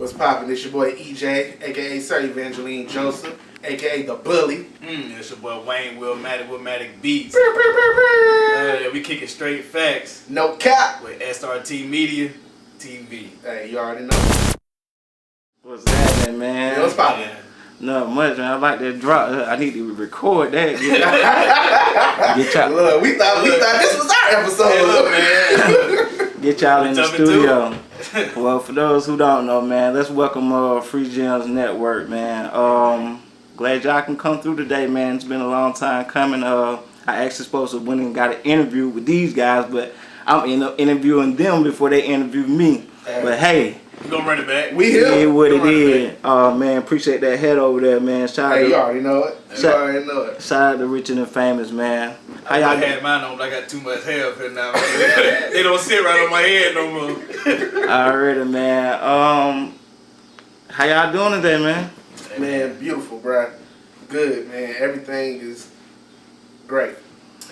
What's poppin'? It's your boy EJ, aka Sir Evangeline Joseph, aka The Bully. It's your boy Wayne Willmatic Beats. We kicking straight facts. No cap. With SRT Media TV. Hey, you already know. What's happening, man? Yo, what's poppin'? Not much, man. I like that drop. I need to record that. Get y'all. Look, we thought this was our episode. Hey, look, man. Get y'all in the studio. Well, for those who don't know, man, let's welcome Free Gems Network, man. Glad y'all can come through today, man. It's been a long time coming. I actually supposed to went and got an interview with these guys, but I'm interviewing them before they interview me. But hey. We're gonna run it back. We here. Yeah, what it is. Man, appreciate that head over there, man. Shout out you already know it. You already know it. Shout out to Rich and Famous, man. How y'all had mine on, but I got too much hair up here now. They don't sit right on my head no more. Already, man. How y'all doing today, man? Man, beautiful, bruh. Good, man. Everything is great.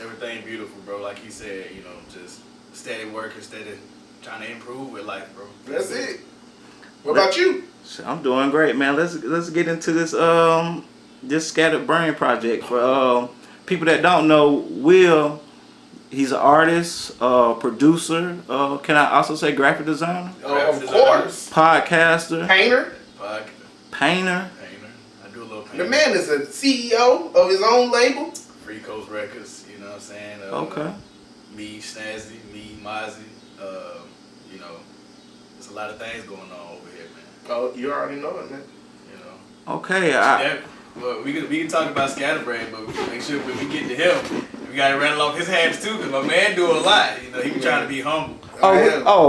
Everything beautiful, bro. Like he said, you know, just steady working, steady trying to improve with life, bro. That's it. What about you? I'm doing great, man. Let's get into this this Scattered Brain project. For people that don't know, Will, he's an artist, producer. Can I also say graphic designer? Of course. Podcaster. Painter. Painter. I do a little painting. The man is a CEO of his own label. Free Coast Records, you know what I'm saying? Okay. Me, Snazzy, me, Mozzie, you know, there's a lot of things going on over here, man. Oh, you already know it, man. You know. Okay. Well, we can talk about Scatterbrain, but make sure when we get to him, we gotta rattle off his hands too, because my man do a lot. You know, he be trying to be humble.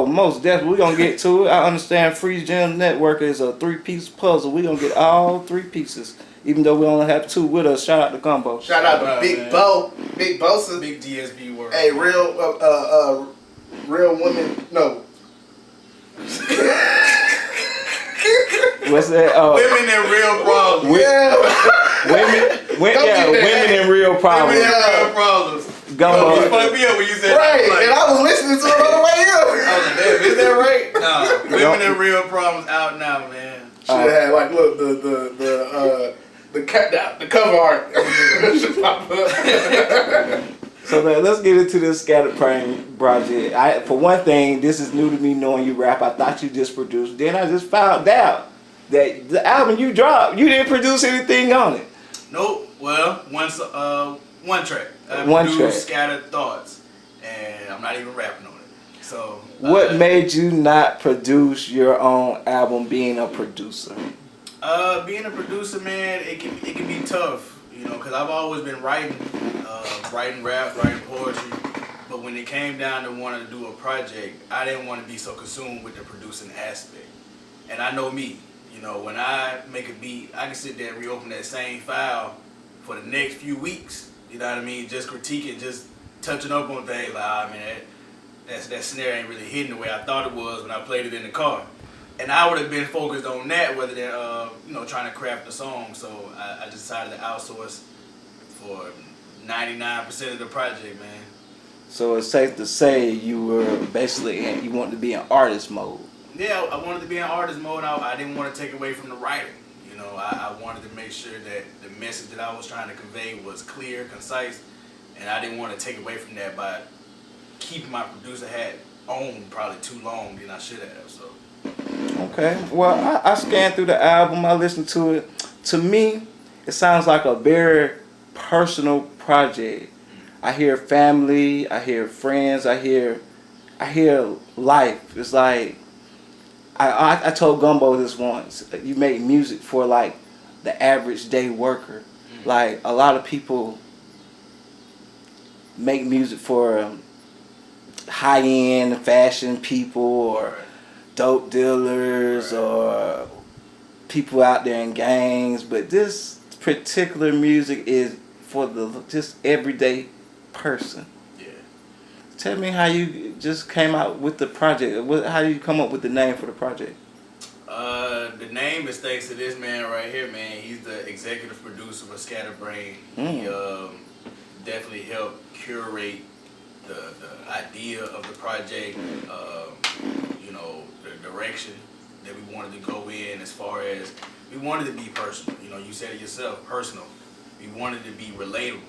Most definitely. We're gonna get to it. I understand Free Gems Network is a 3-piece puzzle. We're gonna get all 3 pieces. Even though we only have 2 with us. Shout out to Gumbo. Shout out to Big Bo. Big Bosa. Big GSB world. Hey, real women. No. What's that? Women and real problems. Women and real problems. Women and real problems. Gumbo. You fucked me up when you said right, that. Like, and I was listening to it on the way I was like, damn, is that right? No, women and real problems out now, man. Should have had like look the cover art. Should pop up. So let's get into this Scattered Brain project. For one thing, this is new to me knowing you rap. I thought you just produced. Then I just found out that the album you dropped, you didn't produce anything on it. Nope. Well, one track. I produced Scattered Thoughts, and I'm not even rapping on it. So. What made you not produce your own album? Being a producer. Being a producer, man, it can be tough, you know, because I've always been writing rap, writing poetry, but when it came down to wanting to do a project, I didn't want to be so consumed with the producing aspect. And I know me, you know, when I make a beat, I can sit there and reopen that same file for the next few weeks, you know what I mean, just critiquing, just touching up on things, like, man, that snare ain't really hitting the way I thought it was when I played it in the car. And I would have been focused on that rather than, you know, trying to craft a song. So I decided to outsource for 99% of the project, man. So it's safe to say you were basically, you wanted to be in artist mode. Yeah, I wanted to be in artist mode. I didn't want to take away from the writing. You know, I wanted to make sure that the message that I was trying to convey was clear, concise, and I didn't want to take away from that by keeping my producer hat on probably too long than I should have, so. Okay, well, I scanned through the album, I listened to it. To me, it sounds like a very personal project. I hear family, I hear friends, I hear life. It's like, I told Gumbo this once, you make music for like the average day worker. Like a lot of people make music for high-end fashion people or dope dealers or people out there in gangs, but this particular music is for the just everyday person. Yeah. Tell me how you just came out with the project. How did you come up with the name for the project? The name is thanks to this man right here, man. He's the executive producer of Scattered Brain. He definitely helped curate the idea of the project, you know, the direction, that we wanted to go in as far as we wanted to be personal. You know, you said it yourself, personal. We wanted to be relatable.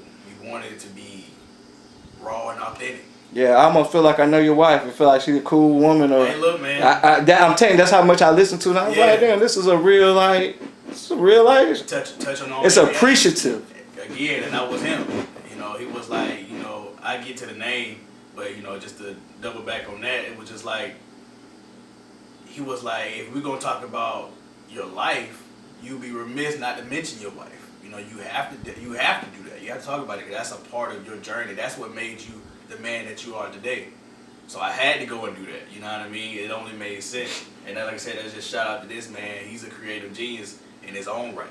We wanted it to be raw and authentic. Yeah, I almost feel like I know your wife. I feel like she's a cool woman. Or Hey, look, man. I'm telling you, that's how much I listen to. And I was like, damn, this is a real it's a real life. Touch on all. It's appreciative. Again, and that was him. You know, he was like, you know, I get to the name, but you know, just to double back on that, it was just like he was like, if we're gonna talk about your life, you'd be remiss not to mention your wife. You know, you have to do that. You have to talk about it because that's a part of your journey. That's what made you the man that you are today. So I had to go and do that. You know what I mean? It only made sense. And then, like I said, that's just shout out to this man. He's a creative genius in his own right.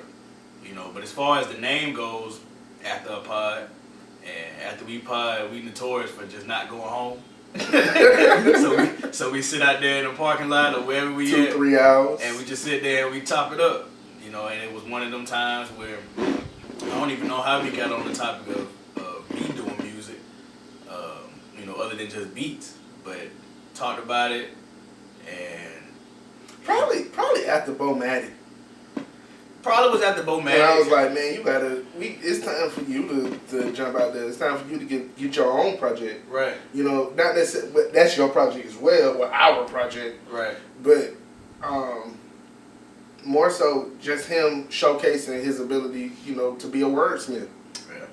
You know, but as far as the name goes, after a pod, and after we pod, we notorious for just not going home. so we sit out there in the parking lot or wherever we 2-3 hours, and we just sit there and we top it up. You know, and it was one of them times where I don't even know how we got on the topic of me doing music, you know, other than just beats, but talked about it, and probably after Bomatic. Probably was at the Bomatic. And I was like, man, it's time for you to jump out there. It's time for you to get your own project. Right. You know, not necessarily, but that's your project as well, or our project. Right. But more so just him showcasing his ability, you know, to be a wordsmith. Yeah.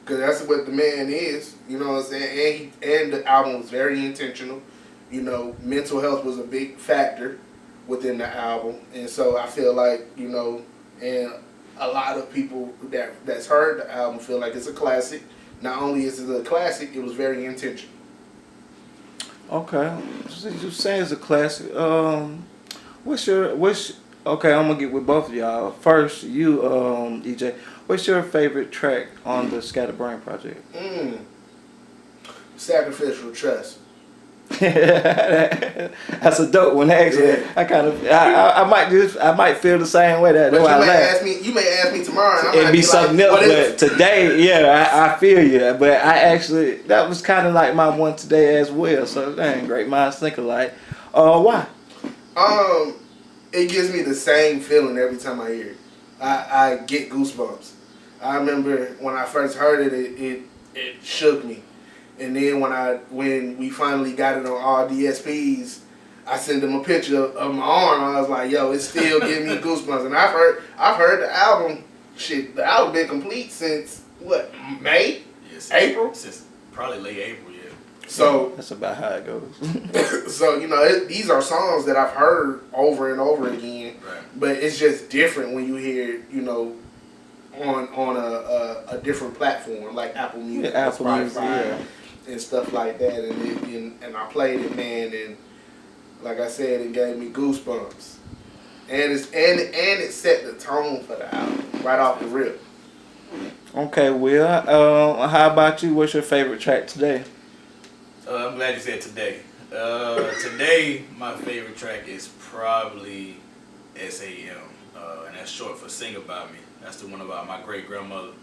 Because that's what the man is, you know what I'm saying? And the album was very intentional. You know, mental health was a big factor within the album. And so I feel like, you know, and a lot of people that's heard the album feel like it's a classic. Not only is it a classic, it was very intentional. Okay. So you saying it's a classic. Okay, I'm gonna get with both of y'all. First, you, EJ, what's your favorite track on the Scatterbrain project? Sacrificial Trust. That's a dope one, actually. Yeah. I might feel the same way. That's why I laugh. You may ask me tomorrow. And It'd be something else, but today, yeah, I feel you. But that was kind of like my one today as well. So dang, great minds think alike. Why? It gives me the same feeling every time I hear it. I get goosebumps. I remember when I first heard it shook me. And then when we finally got it on all DSPs, I sent them a picture of my arm. I was like, yo, it still giving me goosebumps. And I've heard the album. Shit, the album been complete since what, May? Yes, April? Since probably late April, yeah. So that's about how it goes. So you know, these are songs that I've heard over and over again. Right. But it's just different when you hear, you know, on a different platform like Apple Music, Yeah, Apple Spotify, Music, yeah. and stuff like that. And I played it, man, and like I said, it gave me goosebumps. And it set the tone for the album right off the rip. Okay, Will. How about you? What's your favorite track today? I'm glad you said today. Today, my favorite track is probably SAM, and that's short for Sing About Me. That's the one about my great grandmother.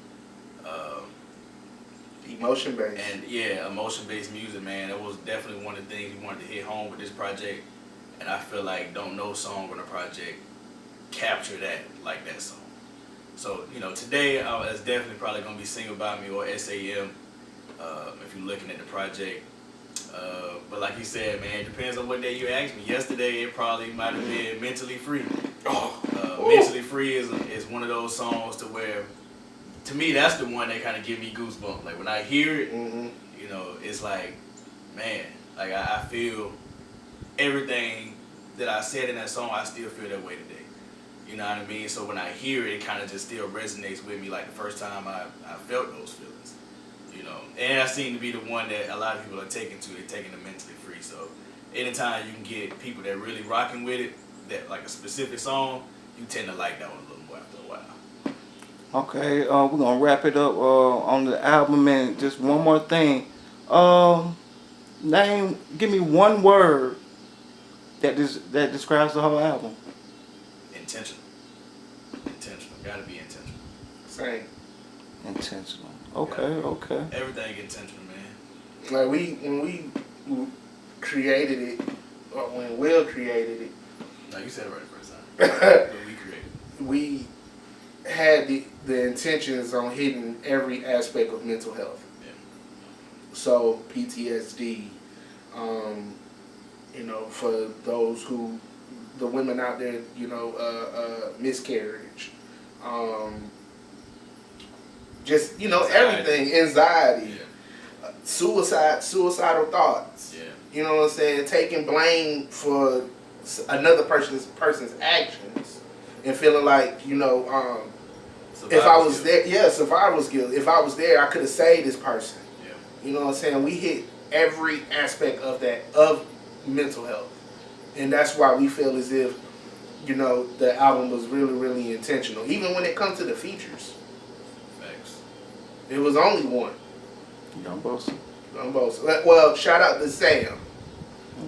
Emotion based. And yeah, emotion based music, man. That was definitely one of the things we wanted to hit home with this project. And I feel like don't no song on the project capture that like that song. So, you know, today it's definitely probably gonna be Sing About Me or SAM, if you're looking at the project. But like you said, man, it depends on what day you asked me. Yesterday it probably might have been Mentally Free. Mentally Free is one of those songs to where, to me, that's the one that kind of give me goosebumps. Like when I hear it, you know, it's like, man, like I feel everything that I said in that song, I still feel that way today. You know what I mean? So when I hear it, it kind of just still resonates with me like the first time I felt those feelings. You know, and I seem to be the one that a lot of people are taking to. They're taking the Mentally Free. So anytime you can get people that really rocking with it, that like a specific song, you tend to like that one a little more after a while. Okay, we're gonna wrap it up on the album, and just one more thing. Give me one word that describes the whole album. Intentional. Gotta be intentional. Same. Intentional. Okay. Everything intentional, man. Like when we created it, or when Will created it, No, you said it right the first time. What we created. We had the intentions on hitting every aspect of mental health. Yeah. So PTSD, for those the women out there, miscarriage, just Anxiety. everything, anxiety, Yeah. suicidal thoughts. Yeah. You know what I'm saying? Taking blame for another person's actions and feeling like if I was there, survival's guilt. If I was there, I could have saved this person. Yeah. You know what I'm saying? We hit every aspect of that of mental health, and that's why we feel as if the album was really, really intentional. Even when it comes to the features, Facts. it was only one. Young Boss. On both. Well, shout out to Sam.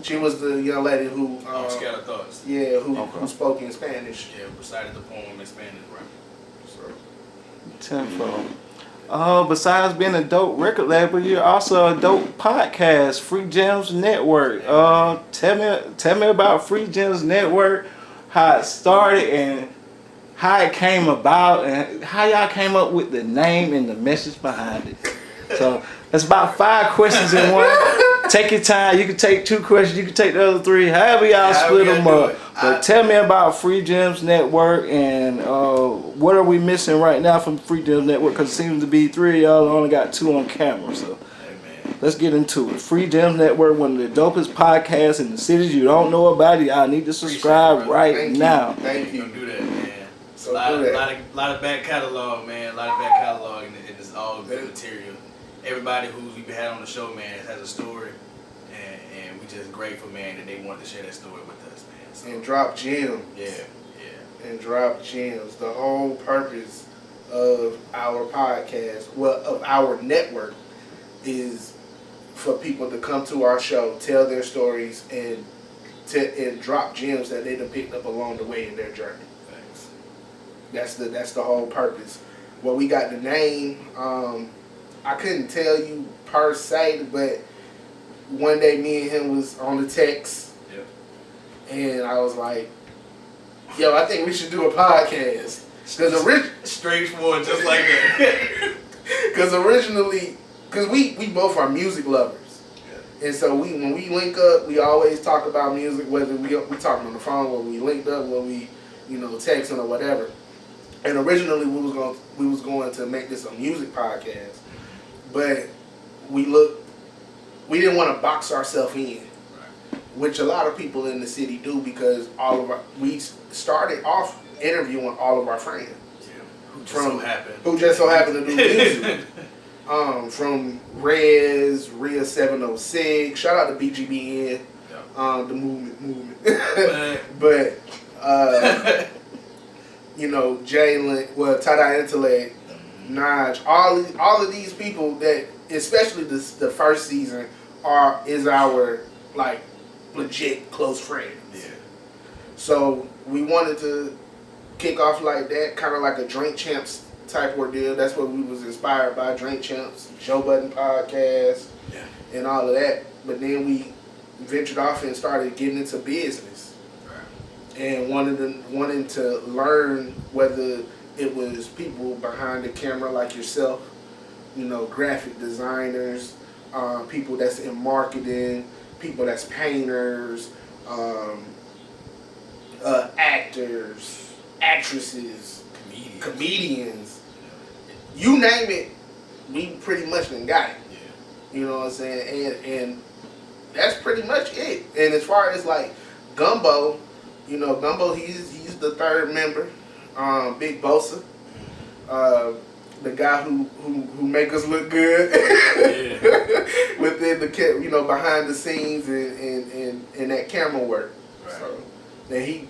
She was the young lady who Scattered Thoughts. yeah, who Okay. spoke in Spanish. Yeah, recited the poem in Spanish, right? So, Tenfold. Besides being a dope record label, you're also a dope podcast, Free Gems Network. Tell me about Free Gems Network, how it started and how it came about, and how y'all came up with the name and the message behind it. So that's about 5 questions in one. Take your time. You can take 2 questions. You can take the other 3. However y'all split them up. But tell me about Free Gems Network and what are we missing right now from Free Gems Network? Because it seems to be 3 of y'all only got 2 on camera. So Hey, man. let's get into it. Free Gems Network, one of the dopest podcasts in the cities. You don't know about it, y'all need to subscribe right Thank you. now. Thank you. Don't do that, man. So a lot, do that. lot of back catalog, man. A lot of back catalog, and it's all good material. Everybody who's we've had on the show, man, has a story, and we just grateful, man, that they wanted to share that story with us, man. So, And drop gems. yeah. And drop gems. The whole purpose of our podcast, of our network, is for people to come to our show, tell their stories, and drop gems that they done picked up along the way in their journey. Thanks. That's the whole purpose. Well, we got the name. I couldn't tell you per se, but one day me and him was on the text, and I was like, "Yo, I think we should do a podcast." Straightforward, just like that. Because originally, we both are music lovers, and so when we link up, we always talk about music. Whether we talking on the phone, whether we linked up, whether we texting or whatever. And originally we was going to make this a music podcast, but we didn't want to box ourselves in, which a lot of people in the city do, because we started off interviewing all of our friends. Who just so happened to do music. From Ria 706, shout out to BGBN, the movement. But Jalen, Tada Intellect, Naj, all of these people that, especially the first season, is our like legit close friends. Yeah. So we wanted to kick off like that, kind of like a Drink Champs type ordeal. That's what we was inspired by, Drink Champs, Joe Budden podcast, and all of that. But then we ventured off and started getting into business, and wanting to learn whether it was people behind the camera like yourself, graphic designers, people that's in marketing, people that's painters, actors, actresses, comedians, you name it, we pretty much done got it. Yeah. You know what I'm saying? And that's pretty much it. And as far as like Gumbo, Gumbo, he's the third member. Big Bosa, the guy who make us look good within the behind the scenes and that camera work. Right. So then he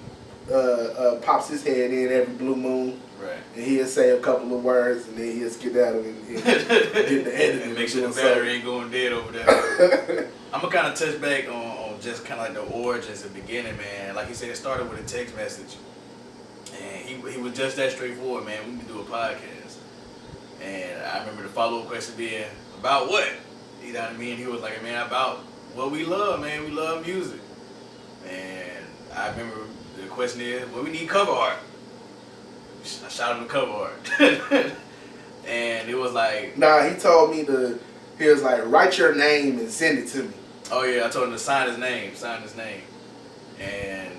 pops his head in every blue moon. Right. And he'll say a couple of words, and then he'll skedaddle and get the editing. And make sure the battery ain't going dead over there. I'm gonna kind of touch back on just kind of like the origins and beginning, man. Like you said, it started with a text message, and he was just that straightforward, man. We need to do a podcast, and I remember the follow-up question being about what, you know what I mean? He was like, man, about what we love, man. We love music, and I remember the question is, well, we need cover art. I shot him the cover art. And it was like... Nah, he told me he was like, write your name and send it to me. Oh yeah, I told him to sign his name. And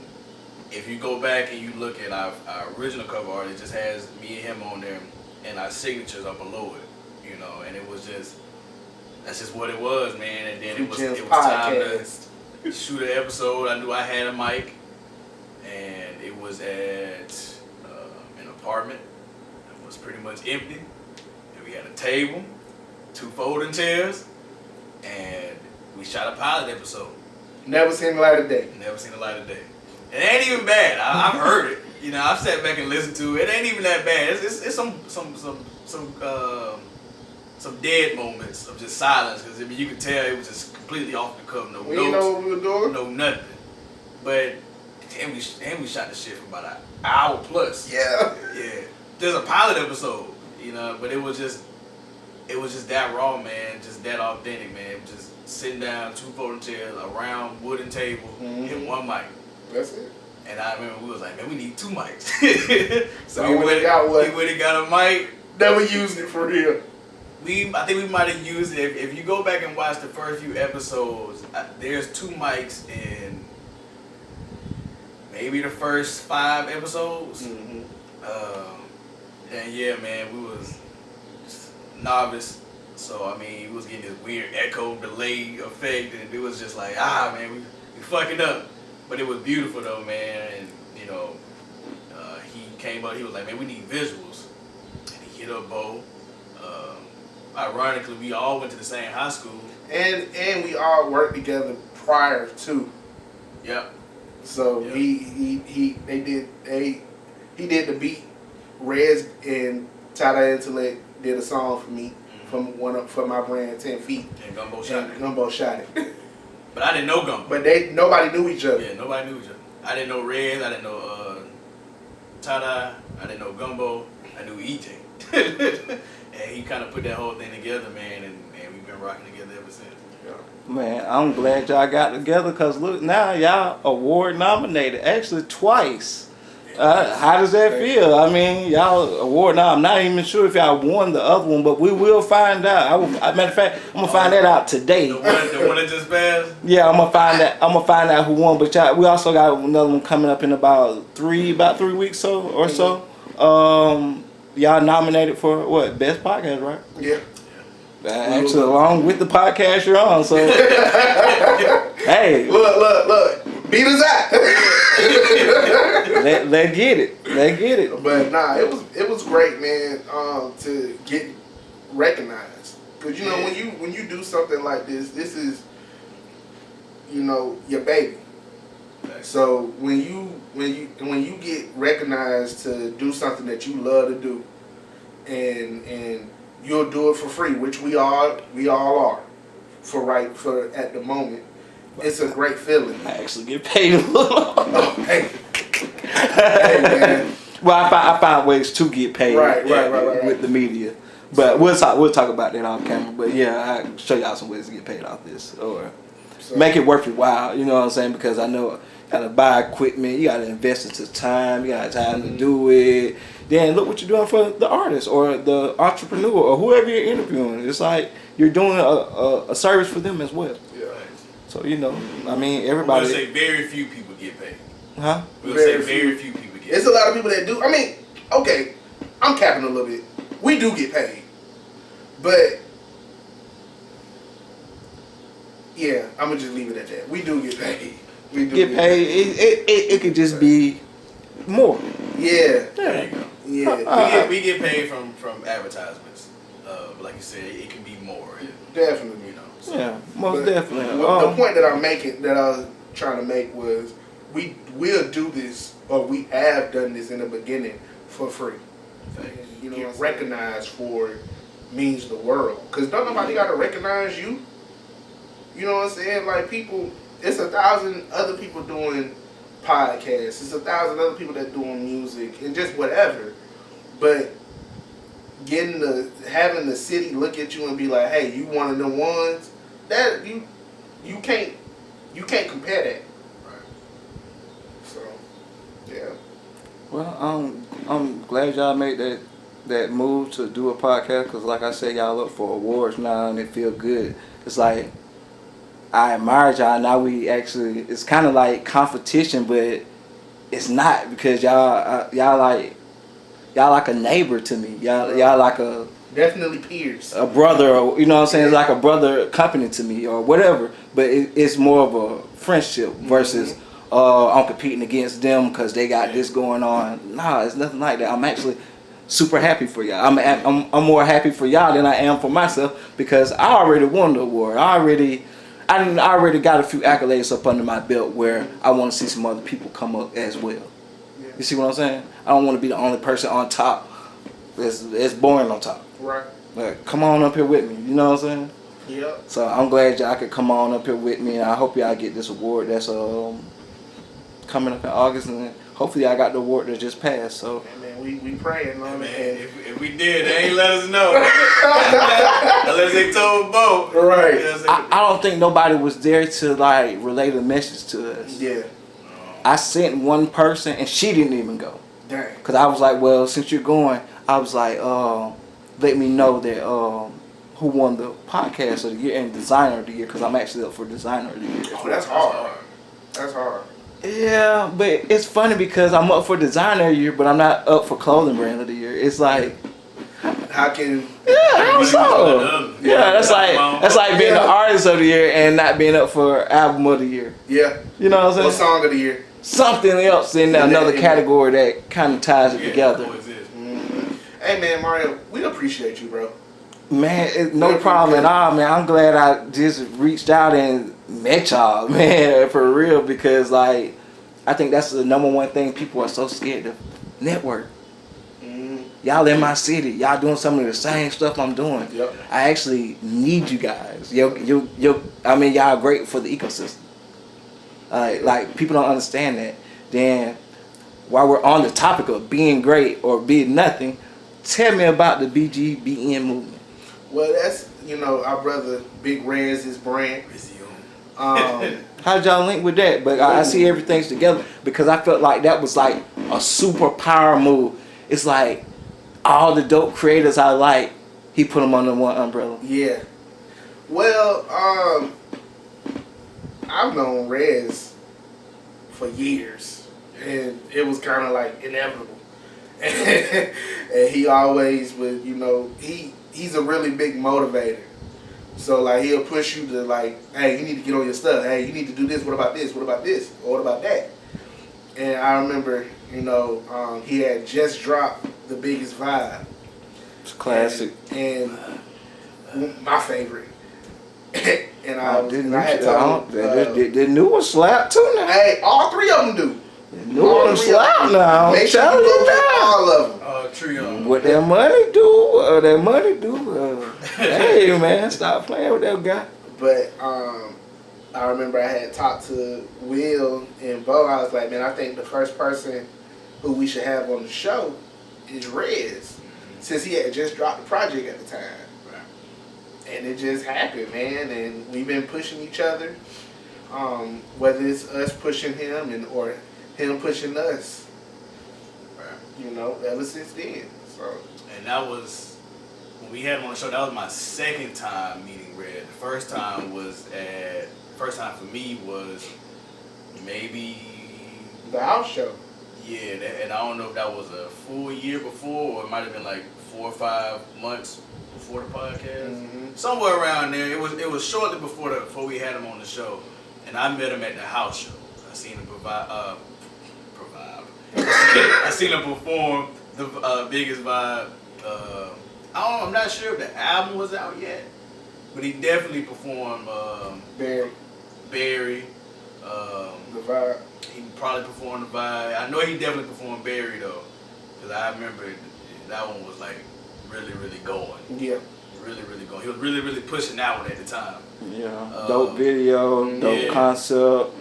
if you go back and you look at our original cover art, it just has me and him on there and our signatures are below it, you know, and it was just, that's just what it was, man. And then it was time to shoot an episode. I knew I had a mic, and it was at an apartment that was pretty much empty, and we had a table, 2 folding chairs, and we shot a pilot episode. Never seen the light of day. Never seen the light of day. It ain't even bad. I've heard it. You know, I've sat back and listened to it. It ain't even that bad. It's some dead moments of just silence, because I mean you could tell it was just completely off the cuff. No we notes. Know what we were doing. No nothing. But and we shot the shit for about an hour plus. Yeah. Yeah. There's a pilot episode, you know, but it was just that raw, man. Just that authentic, man. Just sitting down, 2 folding chairs, a round wooden table, and 1 mic. That's it. And I remember we was like, man, we need 2 mics. So we went and got a mic. Never used it for real. I think we might have used it. If you go back and watch the first few episodes, there's 2 mics in maybe the first 5 episodes. Mm-hmm. And yeah, man, we was just novice. So I mean, we was getting this weird echo delay effect, and it was just like, man, we fucking up. But it was beautiful though, man. And you know, he came up. He was like, man, we need visuals. And he hit up Bo. Ironically, we all went to the same high school. And we all worked together prior to. Yep. So yep. he did the beat. Rez and Tada Intellect did a song for me for my brand 10 Feet. And Gumbo shot it. Gumbo shot it. But I didn't know Gumbo. But nobody knew each other. Yeah, nobody knew each other. I didn't know Rez. I didn't know Tada. I didn't know Gumbo. I knew EJ. And he kind of put that whole thing together, man, and we've been rocking together ever since. Yeah. Man, I'm glad y'all got together, because look, now y'all award nominated, actually twice. How does that feel? I mean, y'all award now. I'm not even sure if y'all won the other one, but we will find out. Matter of fact, I'm gonna find that out today. The one that just passed? Yeah, I'm gonna find out who won. But we also got another one coming up in about 3 weeks or so. Y'all nominated for what? Best podcast, right? Yeah. Actually, along with the podcast you're on. So, hey, look, beat us out. Let's get it. But nah, it was great, man. To get recognized, because you know when you do something like this is, you know, your baby. So when you get recognized to do something that you love to do, and you'll do it for free, which we all are, for at the moment, it's a great feeling. I actually get paid a little. Oh, hey. Hey, man. Well, I find ways to get paid, right. with the media, but we'll talk about that off camera. But yeah, I'll show y'all some ways to get paid off this, or make it worth your while. You know what I'm saying? Because I know. Gotta buy equipment, you gotta invest into time, you got time to do it. Then look what you're doing for the artist or the entrepreneur or whoever you're interviewing. It's like you're doing a service for them as well. Yeah. So you know, I mean, everybody. We're gonna say very few people get paid. Huh? We're gonna say very few people get paid. It's a lot of people that do. I mean, okay, I'm capping a little bit. We do get paid, but yeah, I'm gonna just leave it at that. We do get paid. We do get paid. It could just be more. Yeah. There you go. Yeah. We get paid from advertisements. Like you said, it can be more. Definitely. You know. So. Yeah, most definitely. The point that I'm making, that I was trying to make, was we will do this, or we have done this in the beginning for free. And, you know, recognized for it means the world. Because don't nobody got to recognize you. You know what I'm saying? Like, people, it's 1,000 other people doing podcasts. It's 1,000 other people that doing music and just whatever. But having the city look at you and be like, hey, you one of them ones, that you can't compare that. Right. So Well, I'm glad y'all made that move to do a podcast because, like I said, y'all up for awards now and it feel good. It's like I admire y'all. Now we actually, it's kind of like competition, but it's not because y'all like a neighbor to me. Y'all like a Definitely peers. a brother, or, you know what I'm saying? It's like a brother company to me or whatever. But it's more of a friendship versus I'm competing against them because they got this going on. Nah, it's nothing like that. I'm actually super happy for y'all. I'm more happy for y'all than I am for myself because I already won the award. I already got a few accolades up under my belt where I want to see some other people come up as well. Yeah. You see what I'm saying? I don't want to be the only person on top. It's boring on top. Right. Like, come on up here with me. You know what I'm saying? Yep. So I'm glad y'all could come on up here with me, and I hope y'all get this award that's coming up in August, and hopefully I got the award that just passed. So Hey, man, we praying on Man, it. if we did, they ain't let us know. Unless they told Bo. Right. I don't think nobody was there to like relay the message to us. Yeah. I sent one person, and she didn't even go. Dang. Cause I was like, well, since you're going, I was like, let me know that who won the podcast of the year and designer of the year, cause I'm actually up for designer of the year. Oh, that's hard. That's hard. Yeah, but it's funny because I'm up for designer of the year, but I'm not up for clothing brand of the year. It's like, How can? yeah, how so? Yeah, that's like being the artist of the year and not being up for album of the year. Yeah. You know what I'm saying? What song of the year? Something else in another category that kind of ties it together. Hey man, Mario, we appreciate you, bro. Man, it's no problem at all, man. I'm glad I just reached out and met y'all, man, for real, because like I think that's the number one thing people are so scared to network. Y'all in my city, y'all doing some of the same stuff I'm doing. Yep. I actually need you guys. I mean, y'all great for the ecosystem. Like people don't understand that. Then, while we're on the topic of being great or being nothing, tell me about the BGBN movement. Well, that's our brother Big Rez's brand. How did y'all link with that? But I see everything's together because I felt like that was like a super power move. It's like all the dope creators I like, he put them under one umbrella. Yeah. Well, I've known Rez for years, and it was kind of like inevitable. And he always would, he's a really big motivator. So like he'll push you to like, hey, you need to get on your stuff. Hey, you need to do this. What about this? What about this? Or what about that? And I remember, he had just dropped The Biggest Vibe. It's classic. And my favorite. And I had told him, the new one slap too now. hey, all three of them do. The new one slap now. Make sure you go get all of them. Trio. What that money do? Hey man, stop playing with that guy. But I remember I had talked to Will and Bo. I was like, man, I think the first person who we should have on the show is Rez, since he had just dropped the project at the time. And it just happened, man. And we've been pushing each other, whether it's us pushing him or him pushing us. Ever since then. So. And that was when we had him on the show. That was my second time meeting Red. The first time for me was maybe The house show. Yeah, and I don't know if that was a full year before or it might have been like 4 or 5 months before the podcast. Mm-hmm. Somewhere around there. It was shortly before we had him on the show, and I met him at the house show. I seen him I seen him perform the Biggest Vibe. I'm not sure if the album was out yet, but he definitely performed Barry. The Vibe. He probably performed the Vibe. I know he definitely performed Barry though, because I remember that one was like really, really going. Yeah. Really, really going. He was really, really pushing that one at the time. Yeah. Dope video, dope concept.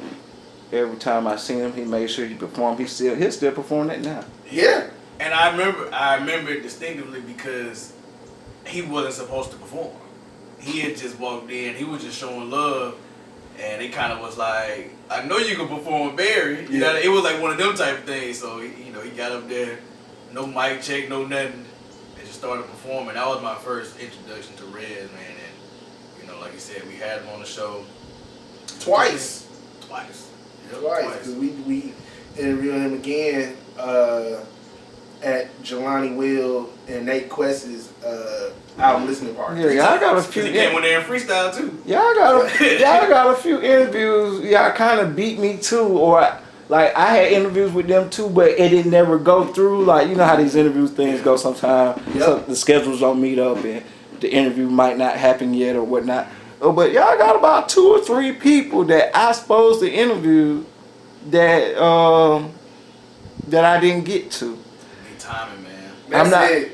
Every time I seen him, he made sure he performed. He'll still perform that now. Yeah. And I remember it distinctively because he wasn't supposed to perform. He had just walked in. He was just showing love, And it kind of was like, I know you can perform with Barry. You know, it was like one of them type of things. So, he got up there, no mic check, no nothing, and just started performing. That was my first introduction to Rez, man. And, like you said, we had him on the show. Twice. Yep, Because we interviewed him again at Jelani Will and Nate Quest's album listening party. Yeah, y'all got a few. He came on there and freestyle too. Y'all got a few interviews. Y'all kind of beat me too, or like I had interviews with them too, but it didn't never go through. Like, you know how these interview things go sometimes. Yep. So the schedules don't meet up and the interview might not happen yet or whatnot. Oh, but y'all got about 2 or 3 people that I supposed to interview that that I didn't get to. Be timing, man.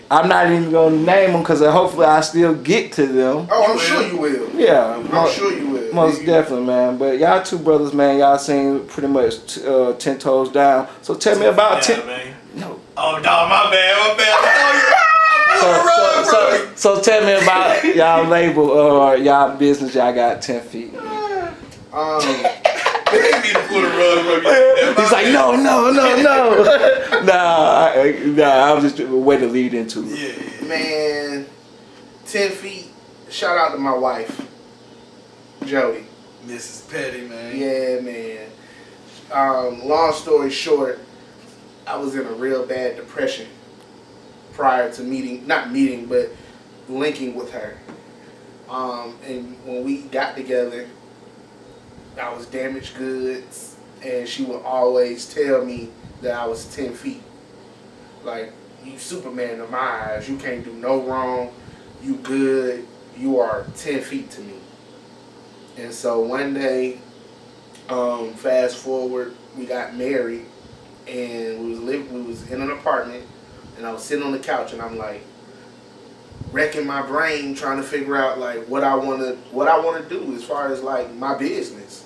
I'm not even gonna name them because hopefully I still get to them. Oh, I'm sure you will. Yeah, I'm sure you will. Most definitely, man. But y'all two brothers, man, y'all seen pretty much 10 toes down. So tell me about 10. Man. No. Oh, dog, my bad. So tell me about y'all label or y'all business. Y'all got 10 feet. They need me to pull the rug from you. He's like, no. nah. I was just a way to lead into it. Yeah. Man, 10 feet. Shout out to my wife, Jody. Mrs. Petty, man. Yeah, man. Long story short, I was in a real bad depression prior to linking with her. And when we got together, I was damaged goods, and she would always tell me that I was 10 feet. Like, you Superman in my eyes. You can't do no wrong. You good. You are 10 feet to me. And so one day, fast forward, we got married, and we was in an apartment, and I was sitting on the couch, and I'm like wrecking my brain trying to figure out like what I want to do as far as like my business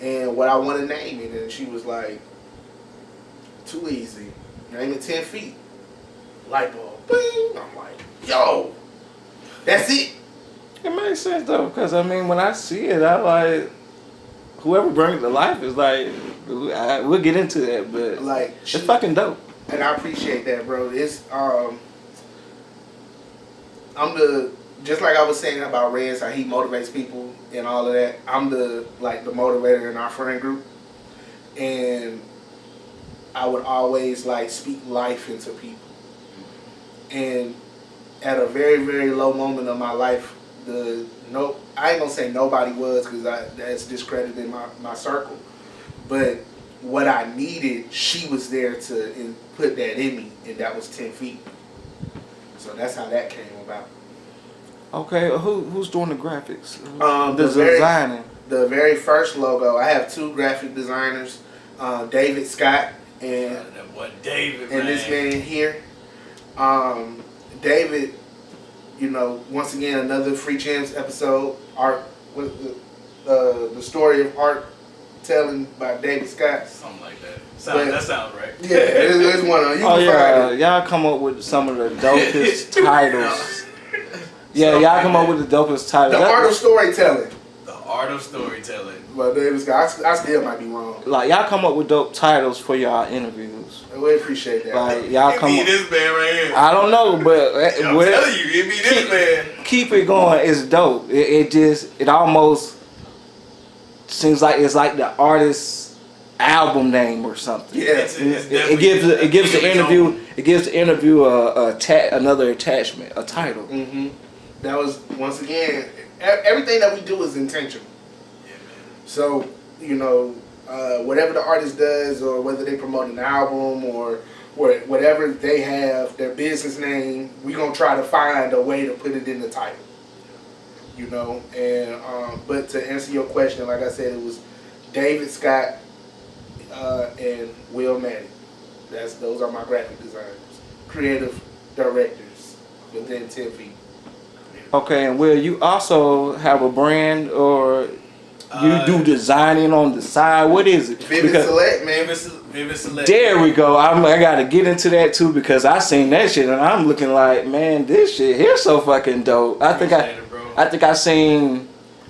and what I want to name it. And she was like, too easy, name it 10 feet. Light bulb, bing. I'm like, yo, that's it. It makes sense though, because I mean, when I see it, I like whoever brings it to life is like, we'll get into that, but like it's fucking dope. And I appreciate that, bro. It's just like I was saying about Rez, how he motivates people and all of that. I'm the motivator in our friend group, and I would always like speak life into people. And at a very, very low moment of my life, I ain't gonna say nobody was, because that's discrediting my circle, but what I needed, she was there to put that in me, and that was 10 feet. So that's how that came about. Okay, who's doing the graphics? The designing. The very first logo, I have 2 graphic designers, David Scott and David, and this man here. David, once again, another Free Gems episode. Art with the story of art telling by David Scott. Something like that. That sounds right. Yeah, it's one of them. Oh yeah, y'all come up with some of the dopest titles. Yeah, y'all come up with the dopest titles. The art of storytelling. The art of storytelling. But David Scott, I still might be wrong. Like, y'all come up with dope titles for y'all interviews. We appreciate that. Like, y'all come. It be this man right here. I don't know, but I'm telling you, it be this man. Keep it going. It's dope. It almost seems like it's like the artist's album name or something. Yeah, it gives the interview another attachment, a title. Mm-hmm. That was, once again, everything that we do is intentional. Yeah, man. So whatever the artist does, or whether they promote an album or whatever they have, their business name, we're going to try to find a way to put it in the title. And but to answer your question, like I said, it was David Scott and Will Maddie. Those are my graphic designers, creative directors within 10 feet. Okay, and Will, you also have a brand, or you do designing on the side? What is it? Vivid Select, man. Vivid Select. There we go. I got to get into that too, because I seen that shit and I'm looking like, man, this shit here so fucking dope. I think I seen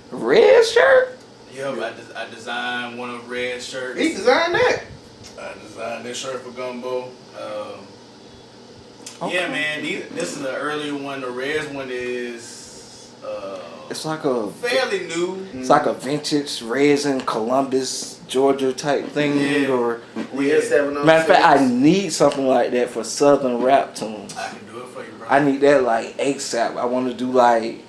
Red shirt. Yep, I designed one of Red's shirts. He designed that. I designed this shirt for Gumbo. Okay. Yeah, man. This is the earlier one. The Red's one is It's like a fairly new. It's like a vintage resin Columbus, Georgia type thing. Yeah. Or We had 706. matter of fact, I need something like that for Southern rap tunes. I can do it for you, bro. I need that like ASAP. I want to do like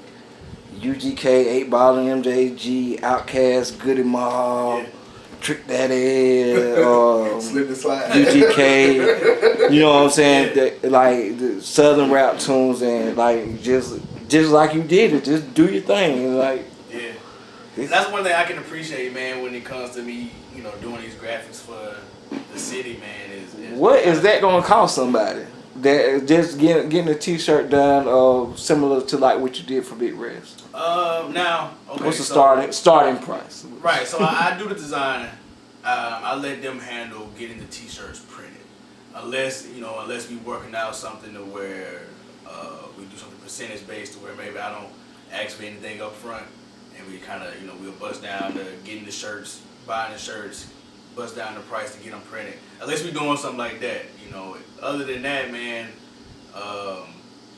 UGK, 8 Ball MJG, Outkast, Goody Mob, Trick Daddy, Slip and slide. UGK. You know what I'm saying? Like the Southern rap tunes and like just like you did it. Just do your thing. And like yeah. That's one thing I can appreciate, man, when it comes to me, you know, doing these graphics for the city, man. Is what is that gonna cost somebody? That just getting a T-shirt done, similar to like what you did for Big Reds. Now, okay. What's the starting price? Right. So I do the design. I let them handle getting the T-shirts printed, unless we working out something to where we do something percentage based to where maybe I don't ask for anything up front, and we kind of we'll bust down to getting the shirts, buying the shirts, bust down the price to get them printed. Unless we're doing something like that, Other than that, man,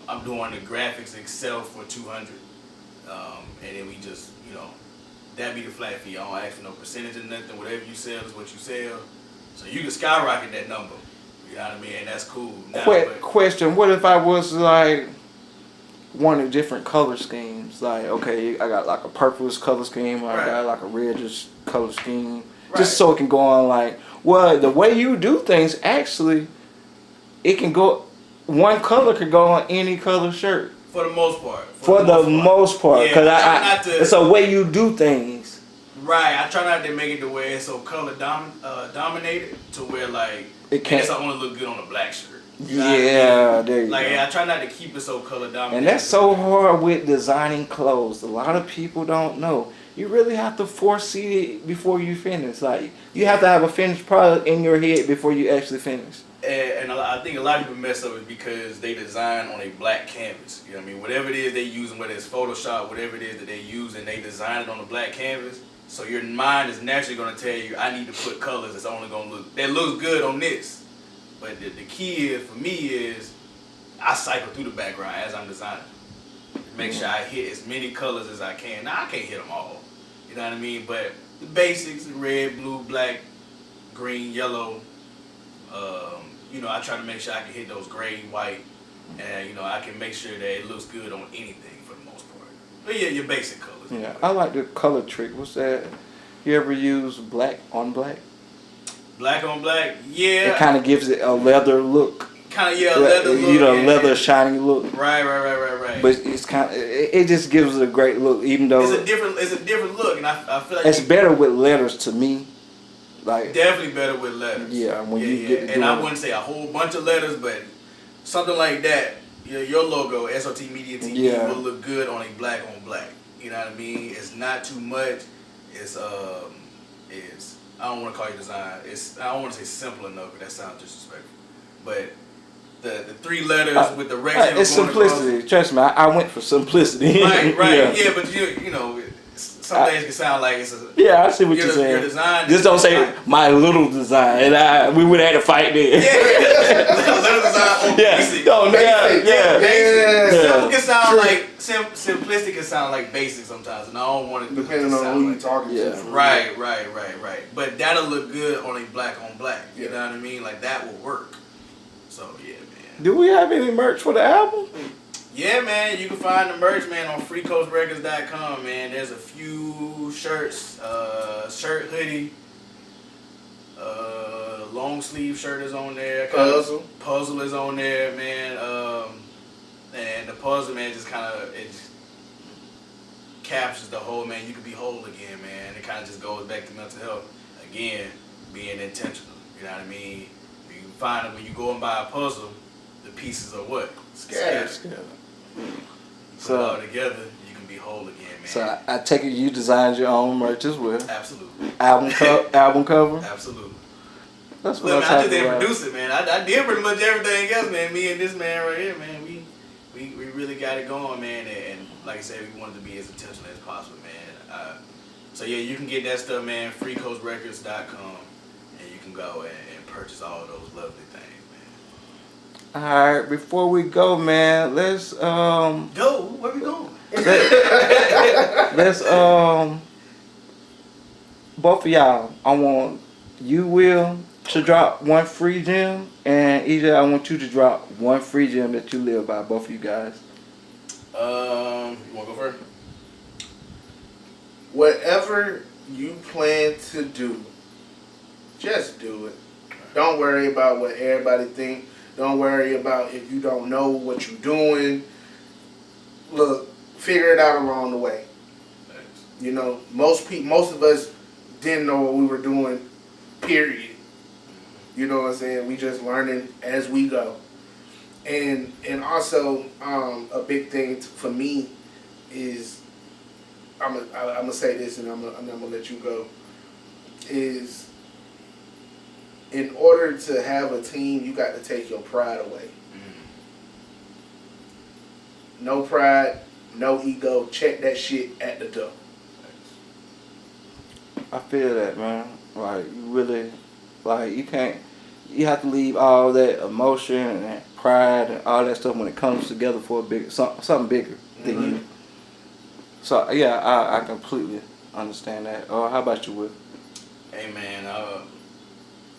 I'm doing the graphics itself for $200, and then we just that be the flat fee. I don't ask for no percentage or nothing. Whatever you sell is what you sell, so you can skyrocket that number. You know what I mean? And that's cool. Now, Question: what if I was like wanting different color schemes? Like, okay, I got like a purplish color scheme, or I got like a reddish color scheme, just so it can go on. Like, well, the way you do things, actually, it can go. One color could go on any color shirt. For the most part. For the most part, because yeah, it's a way you do things. Right, I try not to make it the way it's so color dominated to where like it can't. It's only look good on a black shirt. You know what I mean? There you go. I try not to keep it so color dominated. And that's so hard with designing clothes. A lot of people don't know. You really have to foresee it before you finish. Like, you have to have a finished product in your head before you actually finish. And I think a lot of people mess up is because they design on a black canvas. You know what I mean? Whatever it is they use, whether it's Photoshop, whatever it is that they use, and they design it on a black canvas. So your mind is naturally going to tell you, I need to put colors that's only going to that looks good on this. But the key is, for me, is I cycle through the background as I'm designing. Make sure I hit as many colors as I can. Now, I can't hit them all. You know what I mean? But the basics, red, blue, black, green, yellow, I try to make sure I can hit those gray, white, and, I can make sure that it looks good on anything for the most part. But yeah, your basic colors. Yeah, I like the color trick. What's that? You ever use black on black? Black on black? Yeah. It kind of gives it a leather look. Kind of, leather look. Leather shiny look. Right. But it's kind of, it just gives it a great look, even though it's a different look, and I feel like it's better with letters to me. Like, definitely better with letters. Yeah, when you get to and I wouldn't say a whole bunch of letters, but something like that. Your logo, SOT Media TV, will look good on a black on black. You know what I mean? It's not too much. It's I don't want to call it design. I don't want to say simple enough, but that sounds disrespectful. But the 3 letters with the rectangle. It's simplicity. Across. Trust me, I went for simplicity. Right. Yeah, but some things can sound like it's a. Yeah, I see what you're saying. Your design. Just don't say my little design, and we would have to fight there. Yeah, little design. Basic. Simple can sound like simplistic can sound like basic sometimes, and I don't want it to depending on who you talking to. Right. But that'll look good on a black on black. You know what I mean? Like that will work. So yeah, man. Do we have any merch for the album? Yeah, man, you can find the merch, man, on freecoastrecords.com, man. There's a few shirts, shirt, hoodie, long sleeve shirt is on there. Puzzle is on there, man. And the puzzle, man, just kind of, it just captures the whole, man, you can be whole again, man. It kind of just goes back to mental health. Again, being intentional, you know what I mean? You find that when you go and buy a puzzle, the pieces are what? Scattered. Put it all together, you can be whole again, man. So I take it you designed your own merch as well. Absolutely. Album cover. Absolutely. That's what I just didn't produce it, man. I did pretty much everything else, man. Me and this man right here, man. We really got it going, man. And like I said, we wanted to be as intentional as possible, man. So yeah, you can get that stuff, man. FreeCoastRecords.com, and you can go and purchase all those lovely things, man. All right, before we go, man, let's Go. Where we going? let's both of y'all. I want you, Will, to drop one free gem, and EJ, I want you to drop one free gem that you live by. Both of you guys. You want to go first? Whatever you plan to do, just do it. Don't worry about what everybody think. Don't worry about if you don't know what you're doing. Look, figure it out along the way. Thanks. You know, most of us didn't know what we were doing, period. You know what I'm saying? We just learning as we go. And also, a big thing for me is, I'm gonna say this, and I'm gonna let you go. Is in order to have a team, you got to take your pride away. No pride, no ego. Check that shit at the door. I feel that, man. Like, you really, like, you have to leave all that emotion and pride and all that stuff when it comes together for a big, something bigger than you. So, yeah, I completely understand that. How about you, Will? Hey, man,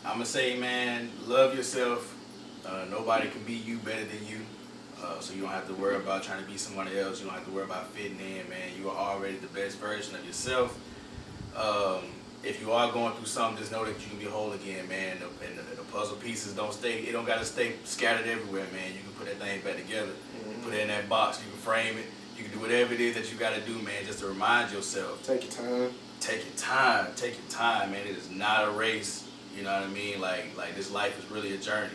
I'm going to say, man, love yourself. Nobody can be you better than you. So you don't have to worry about trying to be somebody else. You don't have to worry about fitting in, man. You are already the best version of yourself. If you are going through something, just know that you can be whole again, man. And the puzzle pieces it don't got to stay scattered everywhere, man. You can put that thing back together, put it in that box, you can frame it. You can do whatever it is that you got to do, man, just to remind yourself. Take your time. Take your time. Take your time, man. It is not a race. You know what I mean? Like this life is really a journey.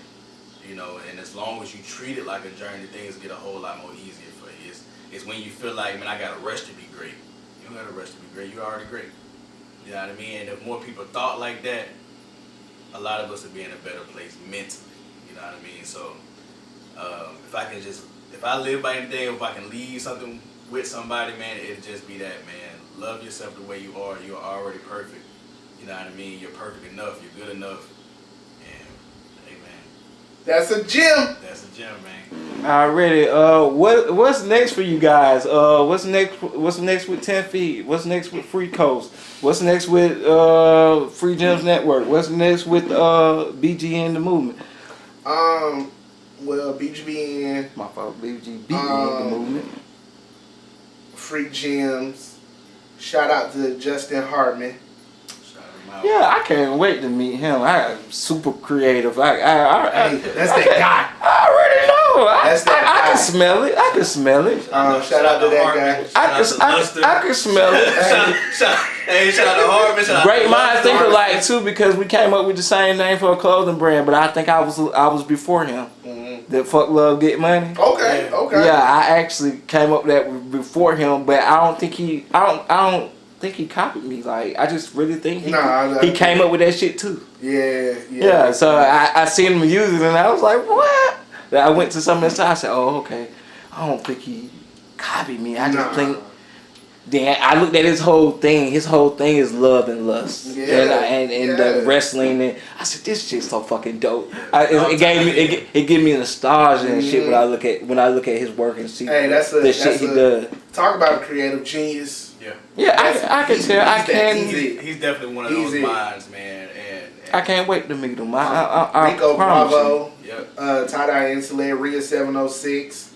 You know, and as long as you treat it like a journey, things get a whole lot more easier for you. It's when you feel like, man, I got to rush to be great. You don't got to rush to be great. You're already great. You know what I mean? And if more people thought like that, a lot of us would be in a better place mentally. You know what I mean? So if I live by anything, if I can leave something with somebody, man, it'd just be that, man. Love yourself the way you are. You're already perfect. You know what I mean? You're perfect enough. You're good enough. And, hey, man. That's a gem. That's a gem, man. Already. What's next for you guys? What's next with 10 Feet? What's next with Free Coast? What's next with Free Gems Network? What's next with BGN the movement? Well, BGBN. My fault, BGBN the movement. Free Gems. Shout out to Justin Hartman. Yeah, I can't wait to meet him. I'm super creative. Hey, that's that guy. I already know. That's that guy. I can smell it. I can smell it. Shout out to that guy. I can smell it. Shout out to Harvard. Great minds think alike too, because we came up with the same name for a clothing brand, but I think I was before him. That Fuck Love Get Money. Okay. Yeah, I actually came up with that before him, but I don't think he copied me. Like, I just really think he came up with that shit too. Yeah. So I seen him use it, and I was like, what? Then I went to some of his time. I said, oh, okay. I don't think he copied me. I just think. Then I looked at his whole thing. His whole thing is love and lust, and the wrestling. And I said, this shit's so fucking dope. It gave me nostalgia and shit when I look at his work and see the shit he does. Talk about a creative genius. Yeah, I can tell. He's definitely one of those minds, man. And I can't wait to meet him. Rico Bravo. Yep. Tie-dye insulate, Rhea 706.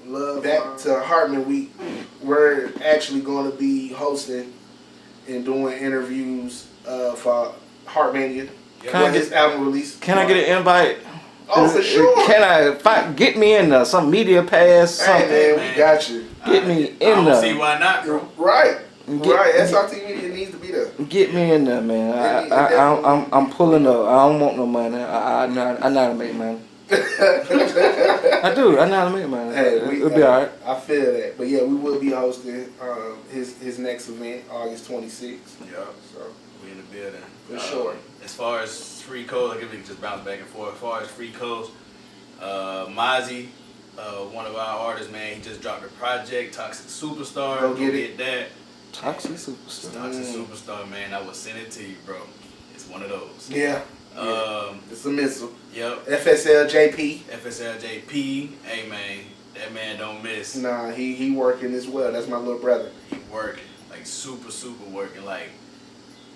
Love back to Hartman. We're actually going to be hosting and doing interviews for Hartmania. His album release. Can I get an invite? Oh, for sure. Can I get me in some media pass? Something? Hey man, we got you. Get me in there. I don't see why not, bro. Right. SRT Media needs to be there. Get me in there, man. I'm pulling up. I don't want no money. I know how to make money. I do. I know how to make money. Hey, it'll be alright. I feel that. But yeah, we will be hosting his next event, August 26th. Yeah. So we in the building. For sure. As far as Free Coast, I guess we can just bounce back and forth. As far as Free Coast, Mozzie, one of our artists, man, he just dropped a project, Toxic Superstar. Go get that. Toxic Superstar. Toxic Superstar, man. I will send it to you, bro. It's one of those. Yeah. It's a missile. Yep. FSLJP. FSLJP. Hey, man. That man don't miss. Nah, he working as well. That's my little brother. He working. Like, super working. Like,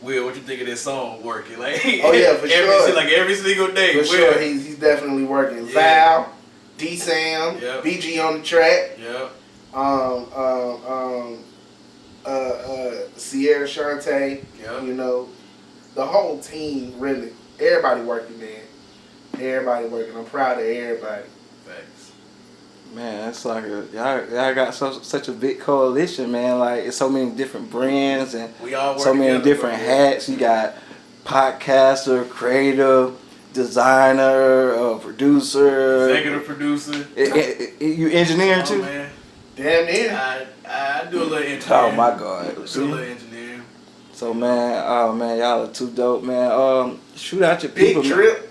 Will, what you think of this song working? Like, oh, yeah, for sure. Like, every single day. For Will. sure. He's definitely working. Yeah. Val, D-Sam, Yep. BG on the track. Yep. Sierra Shante. Yep. You know, the whole team, really. Everybody working, man. Everybody working. I'm proud of everybody. Facts. Man, it's like y'all got such a big coalition, man. Like it's so many different brands and We all work so many together, different bro. hats. You got podcaster, creator, designer, producer, Executive producer. You engineering Oh, too? man. Damn near. I do a little engineering. Oh my God! I do a See? little engineering. So man, oh man, y'all are too dope, man. Shoot out your Big people, man. Drip.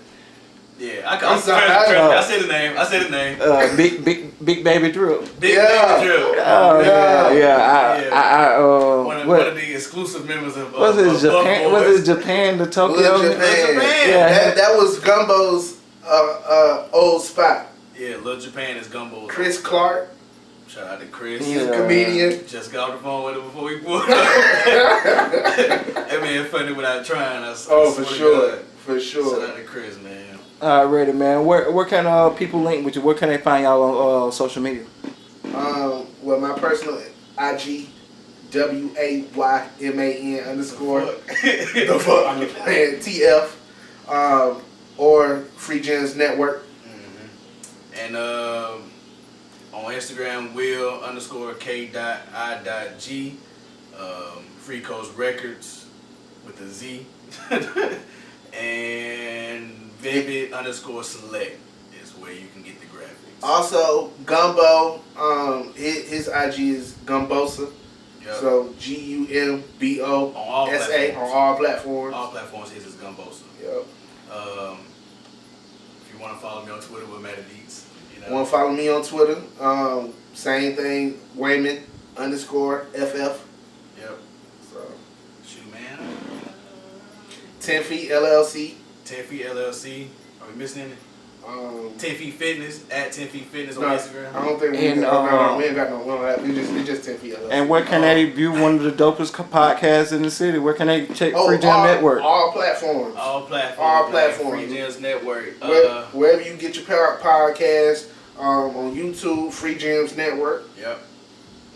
Yeah, I'm sorry, I said the name. I said the name. Big baby Drip. Big Yeah. Baby Drill. Oh yeah. One of the exclusive members of Was it of Japan? Buff Was Boys. it Japan to Tokyo? Little Japan. Yeah. That was Gumbo's old spot. Yeah, Lil Japan is Gumbo. Chris Clark. Shout out to Chris. He's Yeah. a comedian. Just got off the phone with him before we pulled up. That man funny without trying. I Oh, swear for to sure. God. For Shout sure. out to Chris, man. Alrighty, man. Where can people link with you? Where can they find y'all on social media? Well, my personal IG, WAYMAN underscore. The fuck? I'm playing TF. Or Free Gems Network. And on Instagram, Will_K.I.G. Free Coast Records with a Z. And Vivid_Select is where you can get the graphics. Also, Gumbo. His IG is Gumbosa. Yep. So GUMBOSA on all on platforms. all platforms. All platforms, his is Gumbosa. Yep. If you want to follow me on Twitter with Matter Beats, you know. Want to follow me on Twitter? Same thing. Wayman_FF. Yep. So Shoot, man. 10 Feet LLC. 10 Feet LLC. Are we missing any? 10 Feet Fitness at 10 Feet Fitness on No, Instagram. I don't think we And, got we ain't got no one. It's just 10 Feet LLC. And where can they view one of the dopest podcasts in the city? Where can they check Free Jam Network? All platforms. All platforms. All man. platforms. Free Gems Network. Wherever you get your podcast, on YouTube, Free Gems Network. Yep.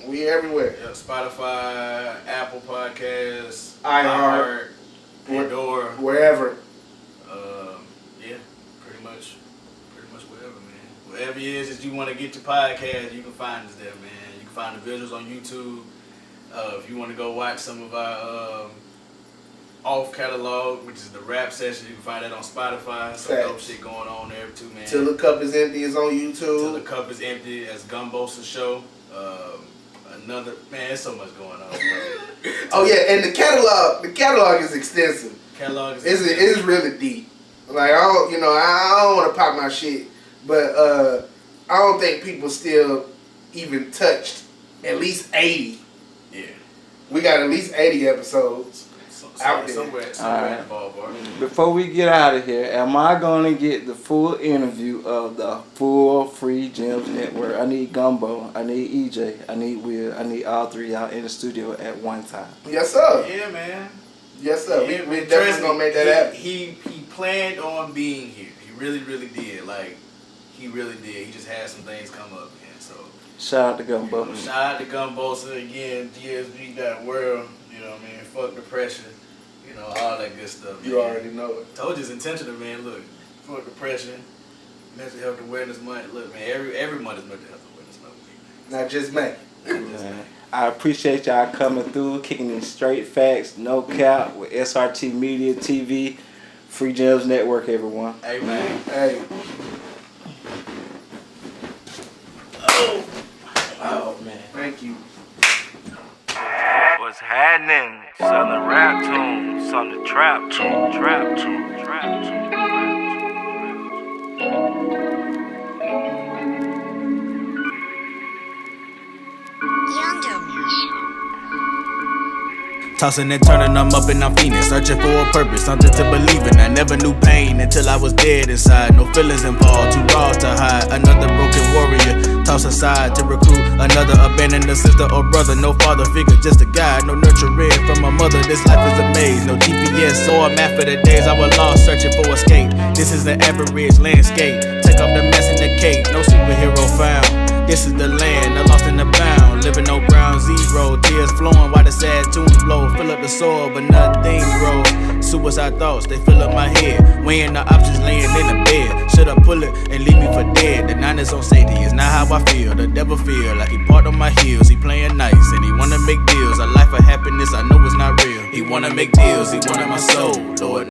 We everywhere. Yep. Spotify, Apple Podcasts, iHeart, Pandora. Wherever. Yeah, pretty much wherever, man. Wherever it is that you want to get your podcast, you can find us there, man. You can find the visuals on YouTube. If you want to go watch some of our off catalog, which is the rap session, you can find that on Spotify. Some dope shit going on there too, man. Till the Cup is Empty is on YouTube. Till the Cup is Empty as Gumbosa Show. Another man, there's so much going on. Bro. Oh yeah, and the catalog is extensive. Catalog is It's really deep. Like I don't want to pop my shit, but I don't think people still even touched at least 80. Yeah. We got at least 80 episodes out there. Somewhere in the ballpark. Before we get out of here, am I going to get the full interview of the full Free Gems Network? I need Gumbo, I need EJ, I need Will, I need all three y'all in the studio at one time. Yes, sir. Yeah, man. Yes, sir. Yeah, we man, definitely gonna make that happen. He planned on being here. He really did. Like, he really did. He just had some things come up, man. So Shout out to Gumbo. shout out to Gumbosa again. GSB got world. You know what I mean? Fuck depression. You know, all that good stuff. You man. already know it. Told you it's intentional, man. Look, fuck depression. Mental Health Awareness Month. Look, man. Every month is Mental Health Awareness Month. Not just me. Man, I appreciate y'all coming through, kicking in straight facts, no cap, with SRT Media TV, Free Gems Network, everyone. Hey, man. Hey. Oh, man. Thank you. What's happening? Southern rap tune, Southern trap tune, trap tune, trap tune, trap tune. Tossing and turning, I'm up and I'm fiending, searching for a purpose, something to believe in. I never knew pain until I was dead inside. No feelings involved, too raw to hide. Another broken warrior, tossed aside to recruit another abandoned sister or brother. No father figure, just a guide. No nurturing from a mother. This life is a maze. No GPS, so a map for the days I was lost, searching for escape. This is the average landscape. Take off the mess in the cake. No superhero found. This is the land, I lost in the bound. Living no ground zero, tears flowing while the sad tunes blow. Fill up the soil, but nothing grows. Suicide thoughts, they fill up my head. Weighing the options, laying in the bed. Should I pull it and leave me for dead? The 9 on safety is not how I feel. The devil feel like he parked on my heels. He playing nice and he wanna make deals. A life of happiness, I know it's not real. He wanna make deals, he wanted my soul, Lord.